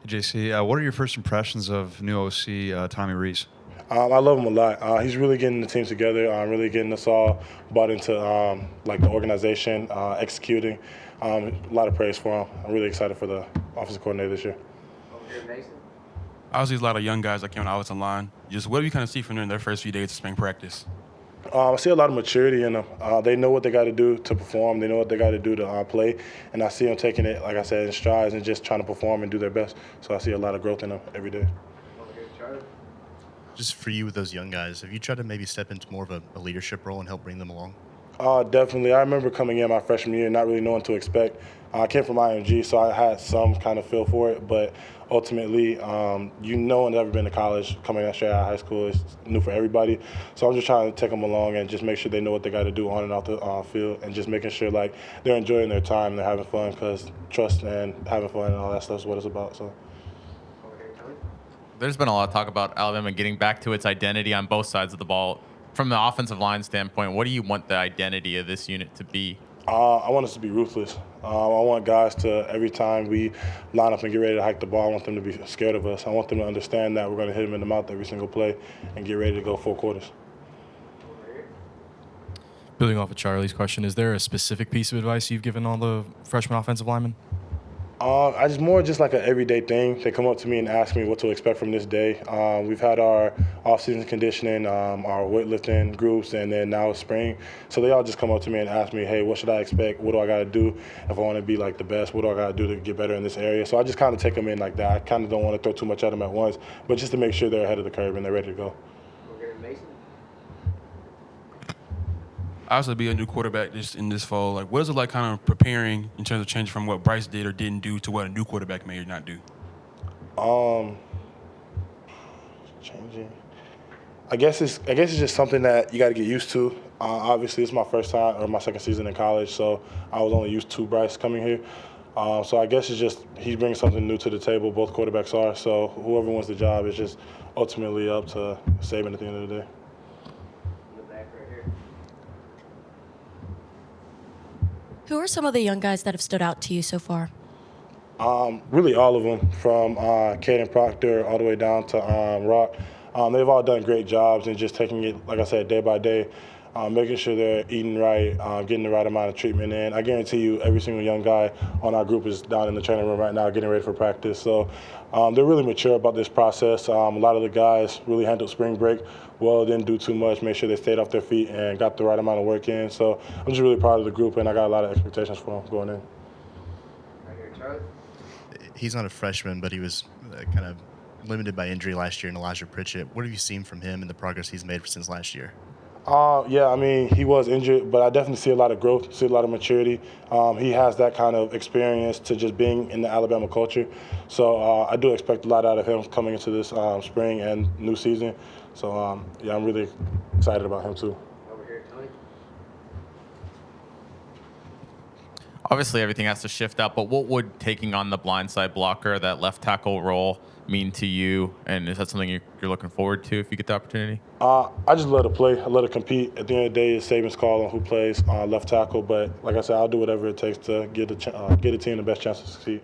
JC, what are your first impressions of new OC Tommy Rees? I love him a lot. He's really getting the team together, really getting us all bought into like the organization, executing. A lot of praise for him. I'm really excited for the offensive coordinator this year. Obviously, there's a lot of young guys that came on the offensive line. Just what do you kind of see from them in their first few days of spring practice? I see a lot of maturity in them. They know what they got to do to perform. They know what they got to do to play. And I see them taking it, like I said, in strides and just trying to perform and do their best. So I see a lot of growth in them every day. Just for you with those young guys, have you tried to maybe step into more of a leadership role and help bring them along? Definitely. I remember coming in my freshman year not really knowing what to expect. I came from IMG, so I had some kind of feel for it. But ultimately, no one's ever been to college coming out straight out of high school. It's new for everybody. So I'm just trying to take them along and just make sure they know what they got to do on and off the field, and just making sure like they're enjoying their time, they're having fun, because trust and having fun and all that stuff is what it's about. So. There's been a lot of talk about Alabama getting back to its identity on both sides of the ball. From the offensive line standpoint, what do you want the identity of this unit to be? I want us to be ruthless. I want guys to, every time we line up and get ready to hike the ball, I want them to be scared of us. I want them to understand that we're going to hit them in the mouth every single play and get ready to go full quarters. Building off of Charlie's question, is there a specific piece of advice you've given all the freshman offensive linemen? I just like an everyday thing. They come up to me and ask me what to expect from this day. We've had our off-season conditioning, our weightlifting groups, and then now it's spring. So they all just come up to me and ask me, hey, what should I expect? What do I got to do if I want to be like the best? What do I got to do to get better in this area? So I just kind of take them in like that. I kind of don't want to throw too much at them at once, but just to make sure they're ahead of the curve and they're ready to go. Obviously, be a new quarterback just in this fall. Like, what is it like kind of preparing in terms of changing from what Bryce did or didn't do to what a new quarterback may or not do? Changing. I guess it's just something that you got to get used to. Obviously, it's my first time or my second season in college, so I was only used to Bryce coming here. So I guess it's just he's bringing something new to the table. Both quarterbacks are. So whoever wins the job is just ultimately up to Saban at the end of the day. Who are some of the young guys that have stood out to you so far? Really all of them, from Caden Proctor all the way down to Rock. They've all done great jobs and just taking it, like I said, day by day, making sure they're eating right, getting the right amount of treatment in. I guarantee you every single young guy on our group is down in the training room right now getting ready for practice. So they're really mature about this process. A lot of the guys really handled spring break well, didn't do too much, made sure they stayed off their feet and got the right amount of work in. So I'm just really proud of the group, and I got a lot of expectations for them going in. He's not a freshman, but he was kind of limited by injury last year in Elijah Pritchett. What have you seen from him and the progress he's made since last year? Yeah, I mean, he was injured, but I definitely see a lot of growth, see a lot of maturity. He has that kind of experience to just being in the Alabama culture. So I do expect a lot out of him coming into this spring and new season. So, yeah, I'm really excited about him too. Obviously, everything has to shift up, but what would taking on the blindside blocker, that left tackle role, mean to you? And is that something you're looking forward to if you get the opportunity? I just love to play. I love to compete. At the end of the day, it's Saban's call on who plays left tackle. But like I said, I'll do whatever it takes to get the team the best chance to succeed.